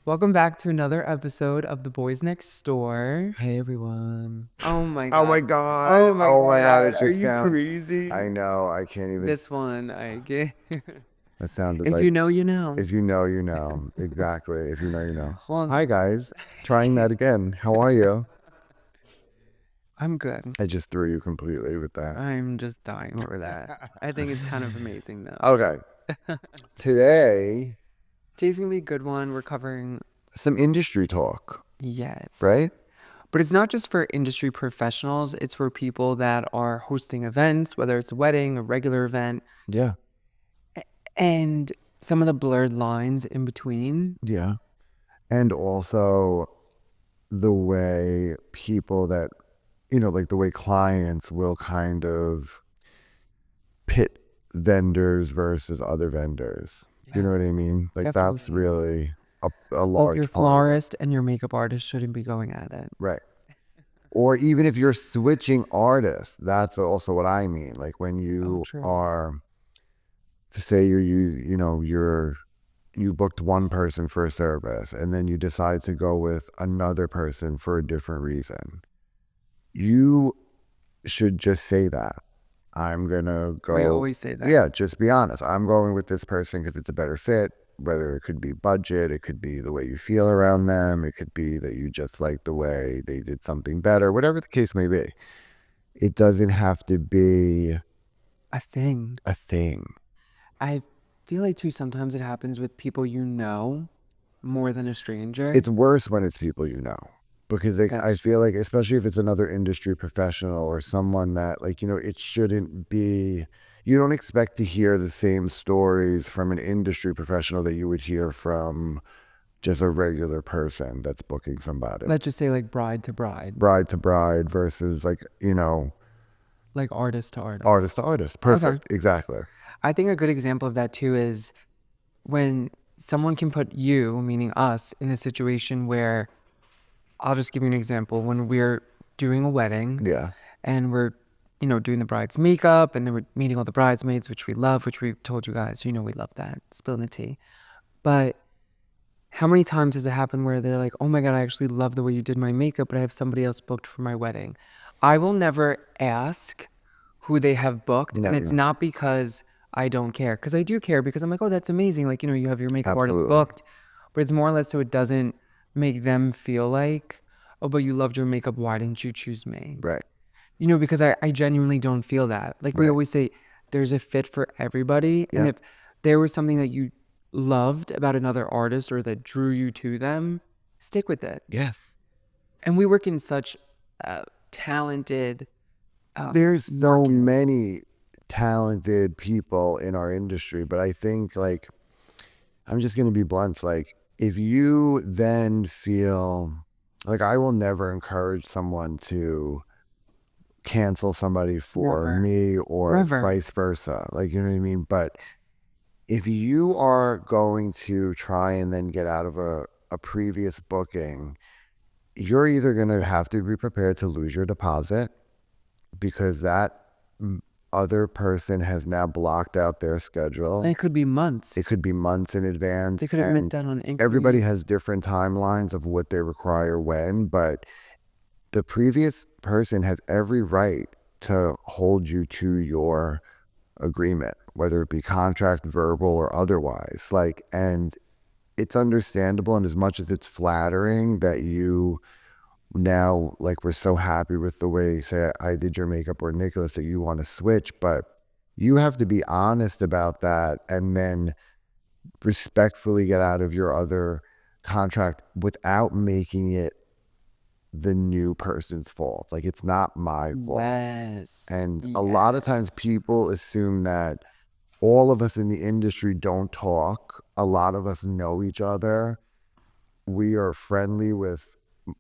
Welcome back to another episode of The Boys Next Door. Hey everyone. Oh my Oh my god. god. Oh my Oh my god, god. it Are just you sound I crazy? know, I can't even This one I get. that sounded If like you know, you know. if you know, you know. Exactly. If you know, you know. Well, Hi guys. Trying that again. How are you? I'm good. I just threw you completely with that. I'm just dying over that. I think it's kind of amazing though. Okay. Today, Today's gonna be a good one. We're covering some industry talk, yes. right? But it's not just for industry professionals, it's for people that are hosting events, whether it's a wedding, a regular event, Yeah. and some of the blurred lines in between. Yeah. And also the way people that, like the way clients will kind of pit vendors versus other vendors. You know what I mean? Like that's Definitely. really a Oh, your large part of it. florist and your makeup artist shouldn't be going at it. Right. Or even if you're switching artists, that's also what I mean. Like when Oh, you true. are, say you booked one person for a service and then you decide to go with another person for a different reason. You should just say that. I'm going to We go. always say that. Yeah, just be honest. I'm going with this person because it's a better fit, whether it could be budget, it could be the way you feel around them, it could be that you just like the way they did something better, whatever the case may be. It doesn't have to be A thing. a thing. I feel like too sometimes it happens with people you know more than a stranger. It's worse when it's people you know. Because I feel like, especially if it's another industry professional or someone that, it shouldn't be, you don't expect to hear the same stories from an industry professional that you would hear from just a regular person that's booking somebody. Let's just say like bride to bride, Bride to bride versus like artist to artist. artist to artist. Perfect. Okay. Exactly. I think a good example of that too is when someone can put you, meaning us, in a situation where I'll just give you an example. When we're doing a wedding Yeah. and we're, doing the bride's makeup and then we're meeting all the bridesmaids, which we love, which we've told you guys, we love that, spilling the tea. But how many times has it happened where they're like, oh my God, I actually love the way you did my makeup, but I have somebody else booked for my wedding. I will never ask who they have booked. And it's Never. not because I don't care, because I do care, because I'm like, oh, that's amazing. Like, you have your makeup artist Absolutely. booked, but it's more or less so it doesn't make them feel like, oh, but you loved your makeup. Why didn't you choose me? Right. Because I genuinely don't feel that. Like we Right. always say, there's a fit for everybody. And Yeah. if there was something that you loved about another artist or that drew you to them, stick with it. Yes. And we work in such talented. There's so many talented people in our industry, but I think I'm just going to be blunt. Like if you then feel like I will never encourage someone to cancel somebody for Never. me or Never. vice versa. Like, you know what I mean? But if you are going to try and then get out of a previous booking, you're either going to have to be prepared to lose your deposit because that other person has now blocked out their schedule. And it could be months. It could be months in advance. They could have missed out on inquiries. Everybody has different timelines of what they require when, but the previous person has every right to hold you to your agreement, whether it be contract, verbal, or otherwise. And it's understandable. And as much as it's flattering that you now, we're so happy with the way, say, I did your makeup or Nicholas, that you want to switch, but you have to be honest about that and then respectfully get out of your other contract without making it the new person's fault. Like it's not my fault. Yes. And a lot of times people assume that all of us in the industry don't talk. A lot of us know each other. We are friendly with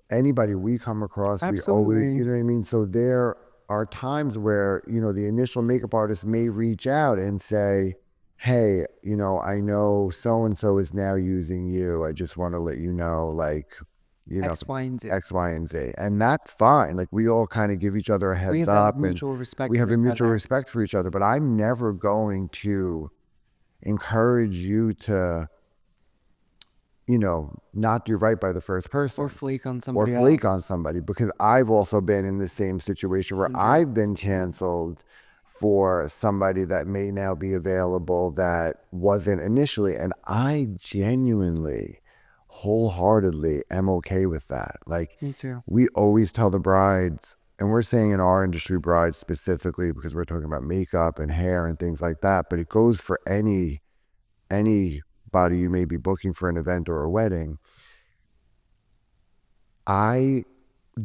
anybody we come across. Absolutely. We always, you know what I mean? So there are times where, the initial makeup artist may reach out and say, hey, I know so-and-so is now using you. I just want to let you know, X, Y, and Z. X, Y, and Z. And that's fine. We all kind of give each other a heads up. Mutual respect. We have a mutual respect for each other. But I'm never going to encourage you to not do right by the first Or person flake on or somebody flake on else. somebody, because I've also been in the same situation where I've been 100%. canceled for somebody that may now be available that wasn't initially. And I genuinely, wholeheartedly am okay with that. Like, Me too. we always tell the brides, and we're saying in our industry, brides specifically, because we're talking about makeup and hair and things like that, but it goes for anybody you may be booking for an event or a wedding. I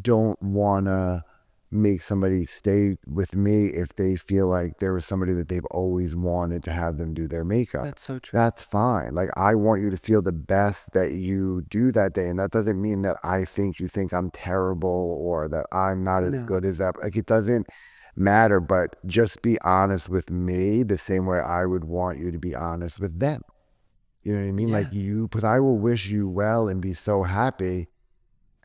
don't want to make somebody stay with me if they feel like there was somebody that they've always wanted to have them do their makeup. That's so true. That's fine. Like, I want you to feel the best that you do that day. And that doesn't mean that I think you think I'm terrible or that I'm not as No. good as that. Like, it doesn't matter, but just be honest with me the same way I would want you to be honest with them. You know what I mean? Like, Yeah. because I will wish you well and be so happy,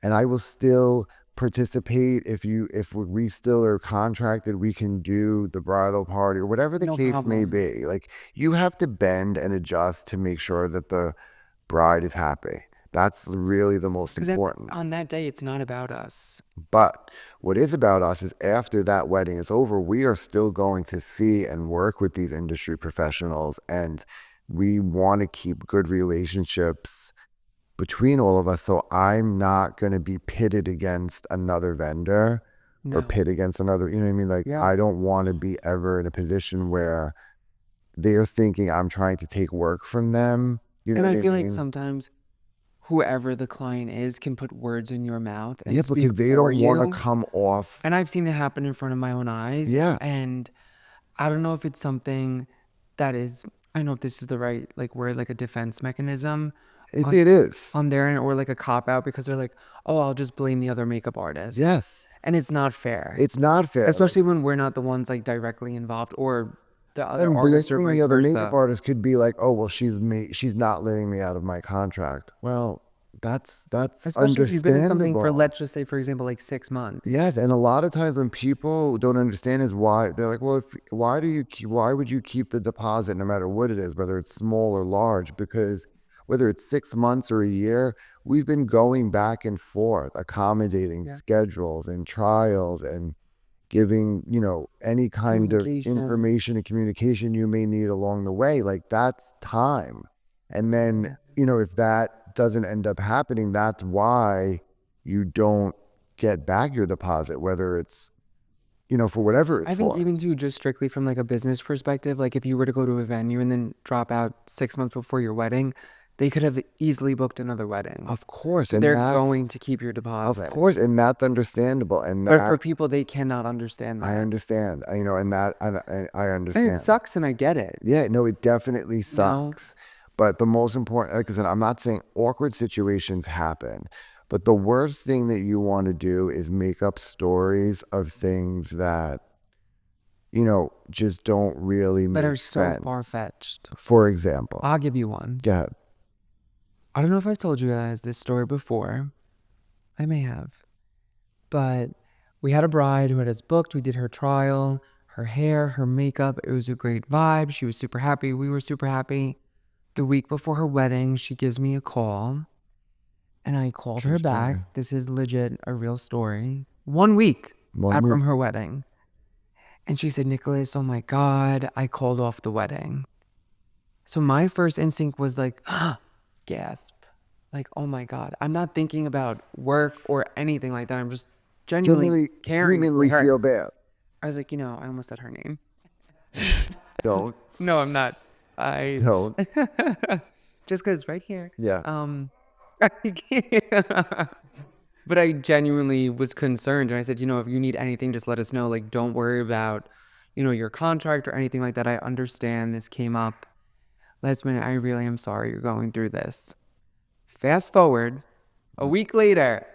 and I will still participate if we still are contracted, we can do the bridal party or whatever the No case may problem. be. Like, you have to bend and adjust to make sure that the bride is happy. That's really the most Because important. on that day, it's not about us. But what is about us is, after that wedding is over, we are still going to see and work with these industry professionals, and we want to keep good relationships between all of us. So I'm not going to be pitted against another vendor or No. pit against another, you know what I mean? Like, Yeah. I don't want to be ever in a position where they're thinking I'm trying to take work from them. You know And what I I feel like mean? sometimes whoever the client is can put words in your mouth and Yeah, speak because they for don't want to you. come off. And I've seen it happen in front of my own eyes. Yeah, And I don't know if it's something that is, I don't know if this is the right like word, like a defense mechanism on it is. on their end, or like a cop out because they're like, oh, I'll just blame the other makeup artist. Yes. And it's not fair. It's not fair. Like, Especially when we're not the ones like directly involved or the other and artist or blaming the vice other makeup versa. artist could be like, oh, well, she's not letting me out of my contract. Well, that's Especially if you've been in something for, understandable. let's just say, for example, like 6 months. Yes, and a lot of times when people don't understand is why they're like, well, why would you keep the deposit no matter what it is, whether it's small or large? Because whether it's 6 months or a year, we've been going back and forth, accommodating Yeah. schedules and trials and giving, any kind of Communication. information and communication you may need along the way. Like, that's time. And then, Yeah. if that doesn't end up happening, that's why you don't get back your deposit, whether it's, for whatever it's I think for. even too, just strictly from like a business perspective, like if you were to go to a venue and then drop out 6 months before your wedding, they could have easily booked another wedding. Of course. So And they're that's, going to keep your of deposit. course. And that's understandable. And But that for people, they cannot understand I that. understand, and that I And it understand. sucks and I get it. Yeah, no, it definitely You know? sucks. But the most important, like I said, I'm not saying awkward situations happen, but the worst thing that you want to do is make up stories of things that, just don't really That are make so sense. far-fetched. For example, I'll give you one. go ahead. I don't know if I've told you guys this story before. I may have. But we had a bride who had us booked. We did her trial, her hair, her makeup. It was a great vibe. She was super happy. We were super happy. The week before her wedding, she gives me a call and I called True her back. story. This is legit a real story. 1 week One out week. from her wedding. And she said, Nicholas, oh my God, I called off the wedding. So my first instinct was like, gasp. Like, oh my God. I'm not thinking about work or anything like that. I'm just genuinely Genuinely, caring for humanly her. feel bad. I was like, I almost said her name. Don't, No, I'm not. I don't. just because right here. Yeah. But I genuinely was concerned, and I said, if you need anything, just let us know. Like, don't worry about, your contract or anything like that. I understand this came up last minute. I really am sorry you're going through this. Fast forward, a week later,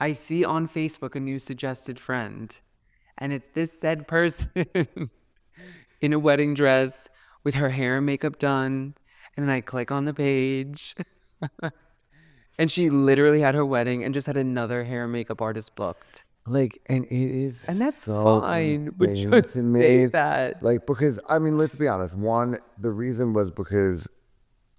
I see on Facebook a new suggested friend, and it's this said person in a wedding dress with her hair and makeup done. And then I click on the page, and she literally had her wedding and just had another hair and makeup artist booked. Like, and it is And that's so fine, but insane just to say me. that. Like, because, I mean, let's be honest. One, the reason was because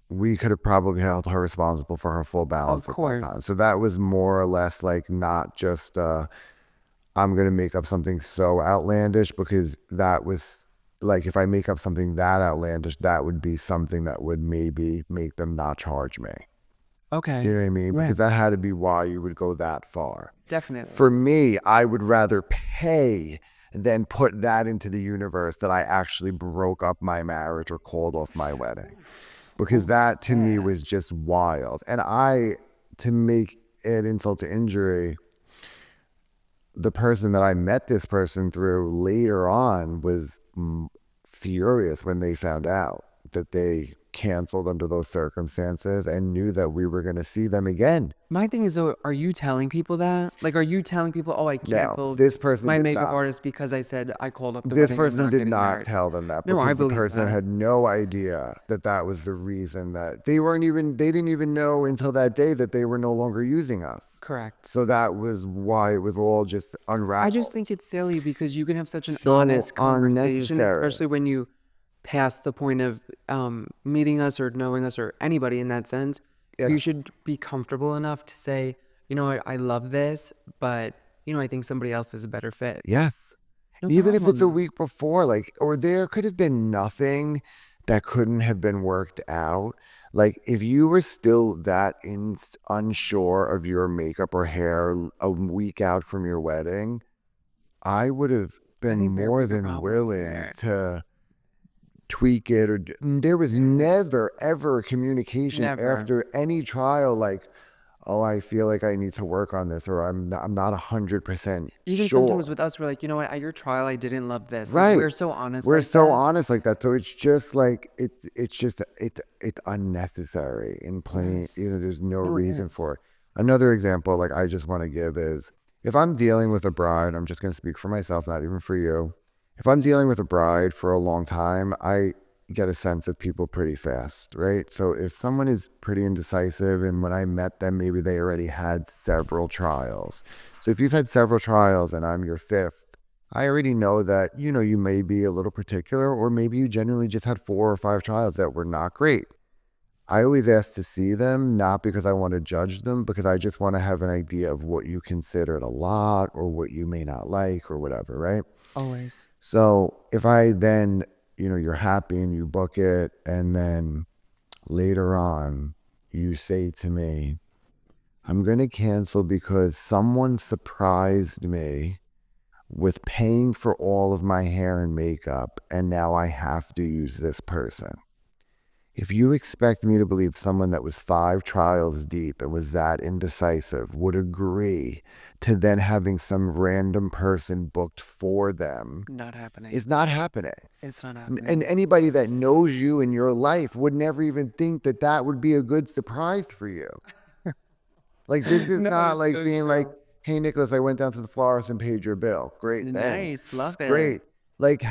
we could have probably held her responsible for her full Of balance at that time. course. So that was more or less like not just I'm gonna make up something so outlandish, because that was like, if I make up something that outlandish, that would be something that would maybe make them not charge me. You Okay. know what I mean? Right. Because that had to be why you would go that far. Definitely. For me, I would rather pay than put that into the universe that I actually broke up my marriage or called off my wedding. Because Oh, that to me yeah. was just wild. And to make it insult to injury, the person that I met this person through later on was furious when they found out that they canceled under those circumstances and knew that we were going to see them again. My thing is, though, are you telling people that? Like, are you telling people, oh, I No, canceled this person my did makeup not. artist because I said I called up the This wedding and I'm person not did getting not married? tell them that, No, I because the believe person that. had no idea that that was the reason, that they didn't even know until that day that they were no longer using us. Correct. So that was why it was all just I just unraveled. think it's silly because you can have such an So honest conversation, unnecessary. especially when you pass the point of meeting us or knowing us or anybody in that sense. You Yes. should be comfortable enough to say, you know, I love this, but, you know, I think somebody else is a better fit. Yes. No Even if it's a problem. week before, like, or there could have been nothing that couldn't have been worked out. Like, if you were still unsure of your makeup or hair a week out from your wedding, I would have I been think there would more be no than problems willing there. to tweak it. There was Yes. never ever communication Never. after any trial, like, oh, I feel like I need to work on this, or I'm not 100% Even sometimes sure. with us, we're like, you know what, at your trial, I didn't love this. Like, Right. we're so honest We're like so that. honest like that. So it's just like it's unnecessary in plain, Yes. there's no No, it reason for is. it. Another example, like, I just want to give is, if I'm dealing with a bride, I'm just gonna speak for myself, not even for you. If I'm dealing with a bride for a long time, I get a sense of people pretty fast, right? So if someone is pretty indecisive, and when I met them, maybe they already had several trials. So if you've had several trials and I'm your fifth, I already know that, you may be a little particular, or maybe you genuinely just had 4 or 5 trials that were not great. I always ask to see them, not because I want to judge them, because I just want to have an idea of what you considered a lot or what you may not like or whatever, right? Always. So if I then, you're happy and you book it, and then later on you say to me, I'm going to cancel because someone surprised me with paying for all of my hair and makeup, and now I have to use this person. If you expect me to believe someone that was 5 trials deep and was that indecisive would agree to then having some random person booked for them, Not happening. is not happening. It's not And happening. anybody that knows you in your life would never even think that that would be a good surprise for you. Like, this is No, not it's like so being like, true. hey, Nicholas, I went down to the florist and paid your bill. Great, Nice. thanks. Love it. Great. Like, No,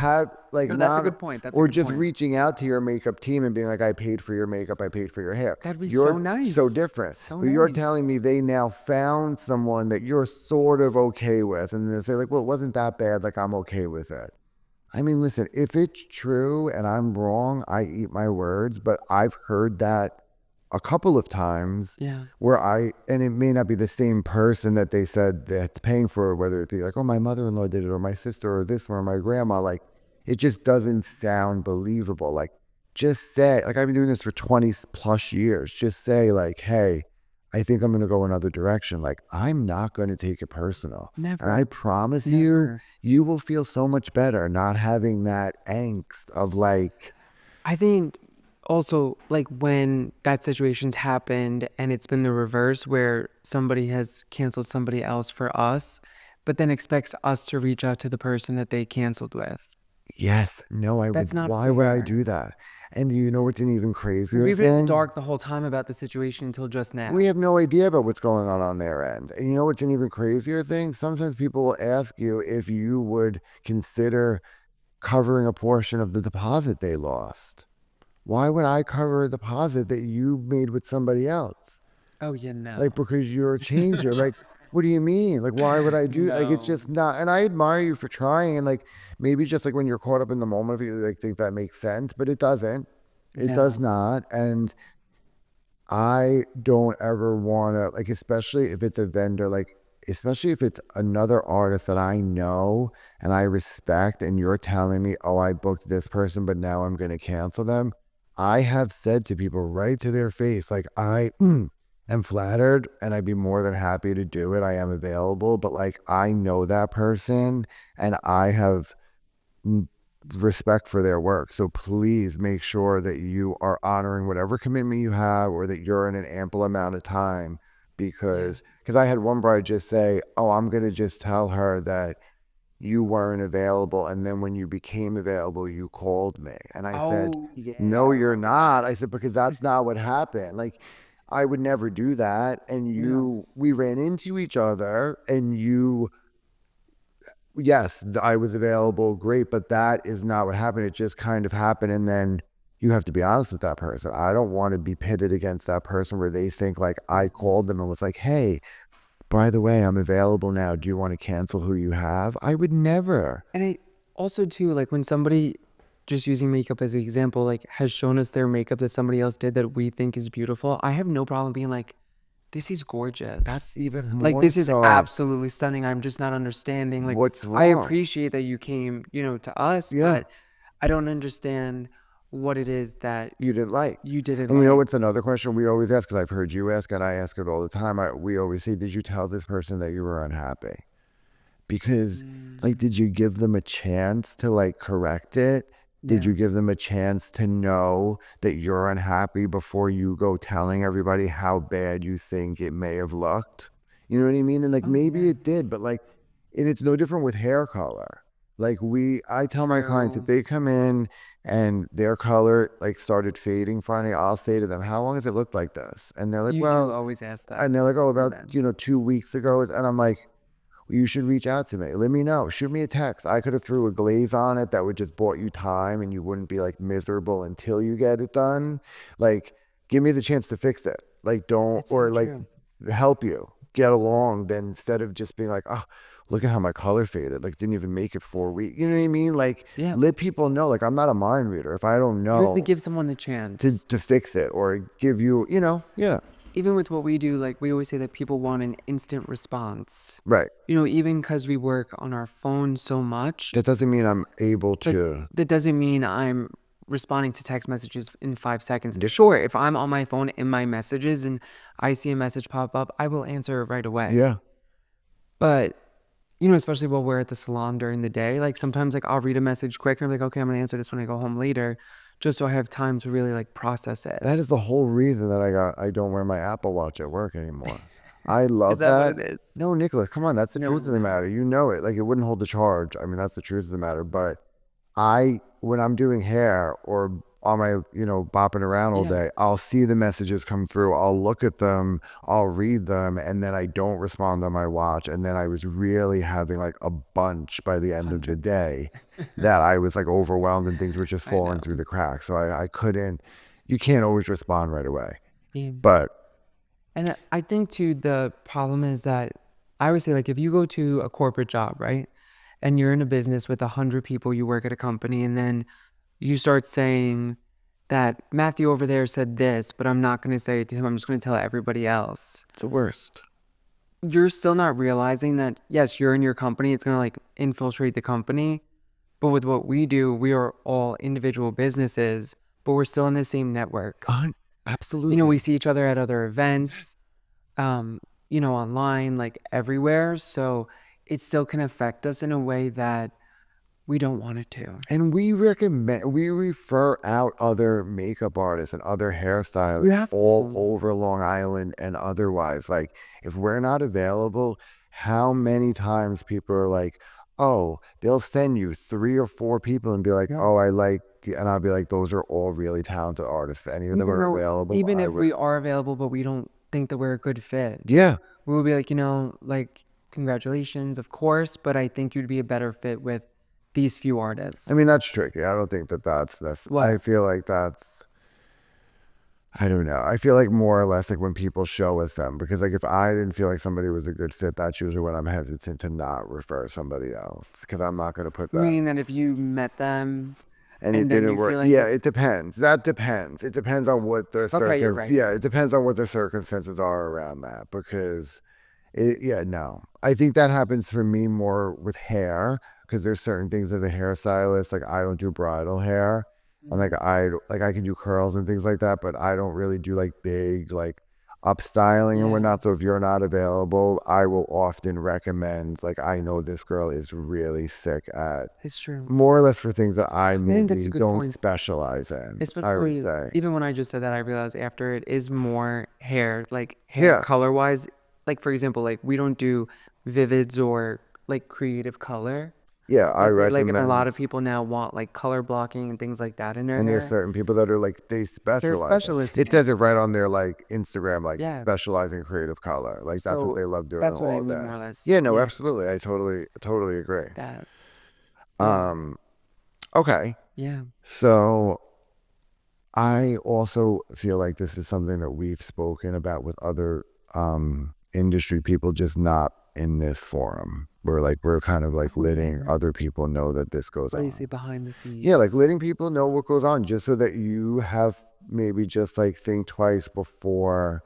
that's a not, good point. That's a or good just point. reaching out to your makeup team and being like, I paid for your makeup, I paid for your hair. That'd be so You're so nice. different. So But you're nice. telling me they now found someone that you're sort of okay with. And they say, like, well, it wasn't that bad. Like, I'm okay with it. I mean, listen, if it's true and I'm wrong, I eat my words, but I've heard that a couple of times, Yeah. and it may not be the same person that they said that's paying for it, whether it be like, oh, my mother-in-law did it, or my sister, or this one, or my grandma. Like, it just doesn't sound believable. Like, just say, like, I've been doing this for 20 plus years. Just say, like, hey, I think I'm going to go another direction. Like, I'm not going to take it personal. And I Never. promise you, Never. you will feel so much better not having that angst of like, I think also like when that situation's happened and it's been the reverse where somebody has canceled somebody else for us, but then expects us to reach out to the person that they canceled with. yes, no, I That's would, not why would I fair. do that? And you know what's an even Because crazier we've been in the thing? dark the whole time about the situation until just We now. have no idea about what's going on their end. And you know what's an even crazier thing? Sometimes people will ask you if you would consider covering a portion of the deposit they lost. Why would I cover a deposit that you made with somebody else? Oh, yeah, Like, no. because you're a changer. Like, what do you mean? Like, why would I do, like, it's No. just not. And I admire you for trying. And like, maybe just like when you're caught up in the moment, if you like think that makes sense, but it doesn't. It does No. not. And I don't ever want to, like, especially if it's a vendor, like, especially if it's another artist that I know and I respect, and you're telling me, oh, I booked this person, but now I'm going to cancel them. I have said to people right to their face, like, I am flattered and I'd be more than happy to do it. I am available, but like, I know that person and I have mm, respect for their work. So please make sure that you are honoring whatever commitment you have or that you're in an ample amount of time Yeah. because I had one bride just say, "Oh, I'm going to just tell her that you weren't available and then when you became available, you called me." And I said, Oh, "No, yeah. you're not." I said because that's not what happened. Like I would never do that and No. we ran into each other and you yes, I was available, great, but that is not what happened. It just kind of happened. And then you have to be honest with that person. I don't want to be pitted against that person where they think like I Yeah. called them and was like, hey, by the way, I'm available now. Do you want to cancel who you have? I would never. And I also too, like when somebody, just using makeup as an example, like has shown us their makeup that somebody else did that we think is beautiful, I have no problem being like, this is That's gorgeous. even Like more this is so. absolutely stunning. I'm just not understanding. Like What's I wrong? appreciate that you came, to us, Yeah, but I don't understand what it is that you didn't like. you didn't And we know like. what's another question we always ask because I've heard you ask and I ask it all the time. We always say, did you tell this person that you were unhappy? Because like Mm, did you give them a chance to like correct it? Did yeah. you give them a chance to know that you're unhappy before you go telling everybody how bad you think it may have looked? You know what I mean? And like Oh maybe yeah. it did, but like and it's no different with hair color. Like I tell my clients if True. they come in and their color like started fading finally, I'll say to them, how long has it looked like this? And they're like, You do well, always ask that. and they're like, oh, Know about, that. 2 weeks ago. And I'm like, you should reach out to me. Let me know. Shoot me a text. I could have threw a glaze on it that would just bought you time and you wouldn't be like miserable until you get it done. Like, give me the chance to fix it. Like, don't, It's so or like true. help you get along. Then instead of just being like, oh, look at how my color faded. Like, didn't even make it 4 weeks. You know what I mean? Like, Yeah. let people know. Like, I'm not a mind reader. If I don't You have to know give someone the chance. to fix it or give you, yeah, Even with what we do, like we always say that people want an instant response. right. Even because we work on our phone so much, That doesn't mean I'm able but to. that doesn't mean I'm responding to text messages in 5 seconds. Yep. Sure, if I'm on my phone in my messages and I see a message pop up, I will answer it right away. Yeah. But, especially while we're at the salon during the day, like sometimes like I'll read a message quick and I'm like, okay, I'm gonna answer this when I go home later, just so I have time to really like process it. That is the whole reason that I don't wear my Apple Watch at work anymore. I love Is that what that. it is? No, Nicholas, come on, that's the No, truth of the no. matter. You know it. Like it wouldn't hold the charge. I mean, that's the truth of the matter. But when I'm doing hair or on my, bopping around all Yeah. day, I'll see the messages come through. I'll look at them, I'll read them, and then I don't respond on my watch. And then I was really having like a bunch by the end of the 100. day that I was like overwhelmed and things were just I falling know. through the cracks. So I couldn't, you can't always respond right away. Yeah. But And I think too, the problem is that I would say, like, if you go to a corporate job, right, and you're in a business with 100 people, you work at a company, and then you start saying that Matthew over there said this, but I'm not going to say it to him. I'm just going to tell everybody else. it's the worst. You're still not realizing that, yes, you're in your company. It's going to like infiltrate the company. But with what we do, we are all individual businesses, but we're still in the same network. We Absolutely. see each other at other events, online, like everywhere. So it still can affect us in a way that we don't want it to. And we refer out other makeup artists and other You hairstylists have all to. over Long Island and otherwise. Like, if we're not available, how many times people are like, oh, they'll send you 3 or 4 people and be like, Yeah. oh, and I'll be like, those are all really talented artists. If any of them Even are though, available, even I if would. we are available, but we don't think that we're a good fit, Yeah. we will be like, like, congratulations, of course, but I think you'd be a better fit with these few I artists. mean, that's tricky. I don't think I What? feel like I don't know. I feel like more or less like when people show us them, because like if I didn't feel like somebody was a good fit, that's usually when I'm hesitant to not refer somebody else because I'm not going to put that. Meaning that if you met them. and it And then didn't you work. feel like Yeah, it it's depends. That depends. It depends on what the okay, you're circumstances. right. Yeah, it depends on what the circumstances are around that because yeah, no. I think that happens for me more with hair because there's certain things as a hairstylist, like I don't do bridal hair. And like I can do curls and things like that, but I don't really do like big like upstyling and Yeah, whatnot. So if you're not available, I will often recommend like I know this girl is really sick at it's true. more or less for things that I I think that's a maybe good don't point. specialize in, I would Especially say. even when I just said that, I realized after it is more hair, like hair Yeah. color wise. Like for example, like we don't do vivids or like creative color. Yeah, I Like and a lot recommend. of people now want like color blocking and things like that in their And there's hair. certain people that are like they They're specialize in. specialists in It it. says it right on their like Instagram, like Yes. specializing in creative color. Like that's what So they love doing that's what I all mean day. more or less. Yeah, no, Yeah. absolutely. I totally agree. That. Yeah. Um, okay. Yeah. So I also feel like this is something that we've spoken about with other industry people, just not in this forum. We're kind of like Oh letting yeah. other people know that this goes What do you say on. behind the Yeah, like scenes? letting people know what goes on just so that you have maybe just like think twice before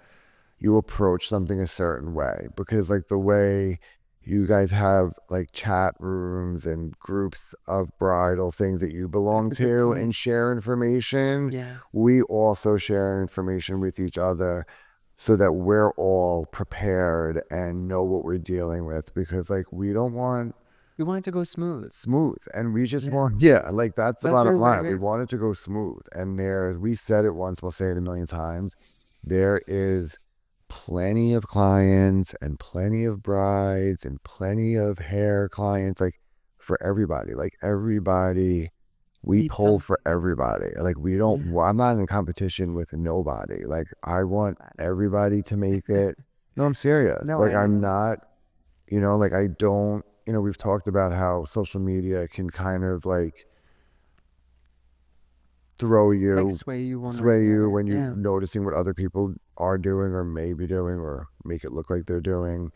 you approach something a certain way. Because like the way you guys have like chat rooms and groups of bridal things that you That's belong a good to point. and share information, Yeah. we also share information with each other so that we're all prepared and know what we're dealing with because like we don't want We want it to go smooth. smooth and we just Yeah. want yeah like that's the That's bottom really what line, it we is. want it to go smooth, and there we said it once, we'll say it a million times, there is plenty of clients and plenty of brides and plenty of hair clients, like for everybody, like everybody, we We pull don't for everybody, like we don't yeah. I'm not in competition with nobody, like I want About it. everybody to make it. No, I'm serious, No, like I I'm know. not, like I don't, we've talked about how social media can kind of like throw Like you, sway you one way or sway the you other. when you Yeah. noticing what other people are doing or may be doing or make it look like they're doing.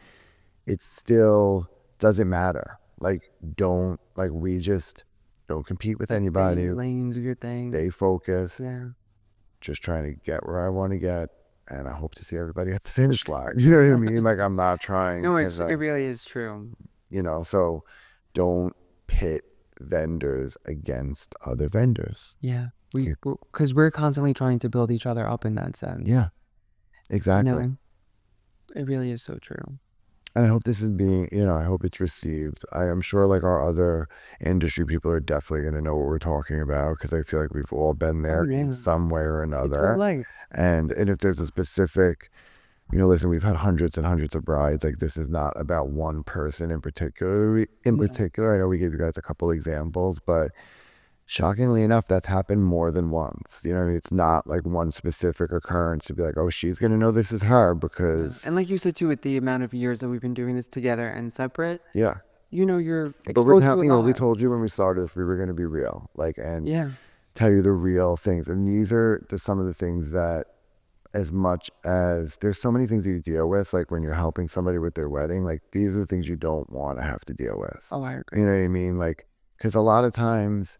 It still doesn't matter. Like, don't, like, we just don't compete with Like stay in anybody. your lane, do your thing. Stay focused, Yeah. just trying to get where I want to get. And I hope to see everybody at the finish line. You know what I mean? Like, I'm not trying No, because it really is true. so don't pit vendors against other vendors. Yeah. Yeah. Because we're constantly trying to build each other up in that sense. Yeah, You exactly. know, it really is so true. And I hope this is being, I hope it's received. I am sure like our other industry people are definitely going to know what we're talking about because I feel like we've all been Oh there in yeah. some way or It's real another. life. And if there's a specific, listen, we've had hundreds and hundreds of brides. Like this is not about one person in particular. Yeah. I know we gave you guys a couple examples, but shockingly enough, that's happened more than once. You know what I mean? It's not like one specific occurrence to be like, oh, she's going to know this is her No. because, And like you said too, with the amount of years that we've been doing this together and separate, yeah. you're But we're exposed to a telling, we lot. told you when we started this, we were going to be real, like, and Yeah. tell you the real things. And these are some of the things that, as much as there's so many things that you deal with, like when you're helping somebody with their wedding, like these are the things you don't want to have to deal with. Oh, I agree. You know what I mean? Like, because a lot of times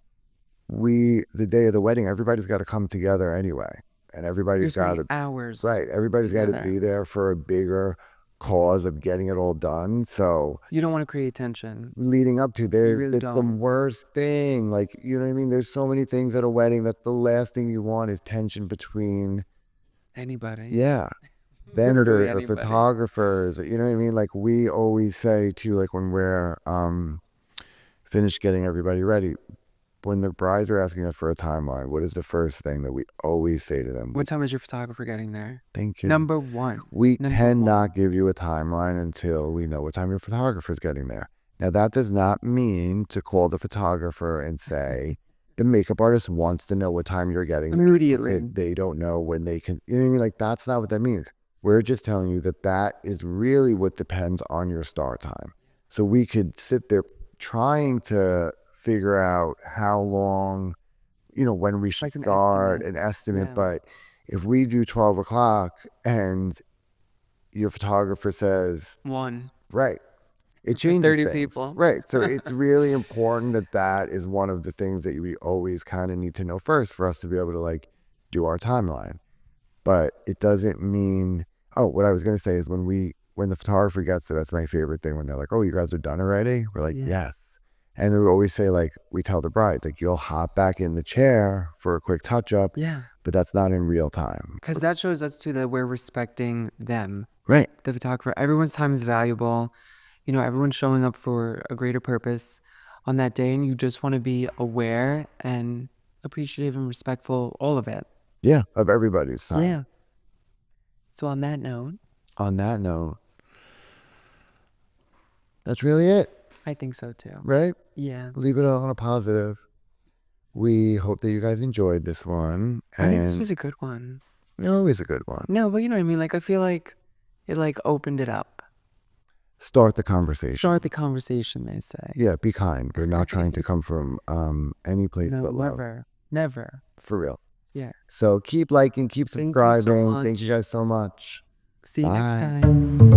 the day of the wedding, everybody's got to come together anyway. And You're everybody's got spending to, hours right, everybody's got to together. be there for a bigger cause of getting it all done. So, You don't want to create tension. leading up to You there, really it's the don't. worst thing. Like, you know what I mean? There's so many things at a wedding that the last thing you want is tension between, Anybody. yeah, Literally vendors or anybody. photographers. You know what I mean? Like we always say too, like when we're finished getting everybody ready, when the brides are asking us for a timeline, what is the first thing that we always say to them? What time is your photographer getting there? Thank you. Number one. We Number one. cannot give you a timeline until we know what time your photographer is getting there. Now, that does not mean to call the photographer and say, the makeup artist wants to know what time you're getting there. Immediately. They don't know when they can, you know what I mean? Like, that's not what that means. We're just telling you that that is really what depends on your start time. So we could sit there trying to figure out how long, when we should Like an start, estimate. an estimate, Yeah. but if we do 12 o'clock and your photographer says, One. right, it for changes 30 things. people. Right. So it's really important that that is one of the things that we always kind of need to know first for us to be able to like do our timeline. But it doesn't mean, oh, what I was going to say is when the photographer gets it, that's my favorite thing when they're like, oh, you guys are done already? We're like, Yeah. yes. And then we always say, like, we tell the brides, like, you'll hop back in the chair for a quick touch up. Yeah. But that's not in real time. Because that shows us too that we're respecting them, Right. the photographer. Everyone's time is valuable. You know, everyone's showing up for a greater purpose on that day, and you just want to be aware and appreciative and respectful, all of it. Yeah. Of everybody's time. Yeah. So on that note, that's really it. I think so too. Right? Yeah. Leave it on a positive. We hope that you guys enjoyed this one. I think this was a good one. Always a good one. No, but you know what I mean? Like, I feel like it like opened it up. Start the conversation. Start the conversation, they say. Yeah, be kind. We're not trying to come from any place No, but love. never. For real. Yeah. So keep liking, keep Thank you so subscribing. much. Thank you guys so much. See you next Bye. time.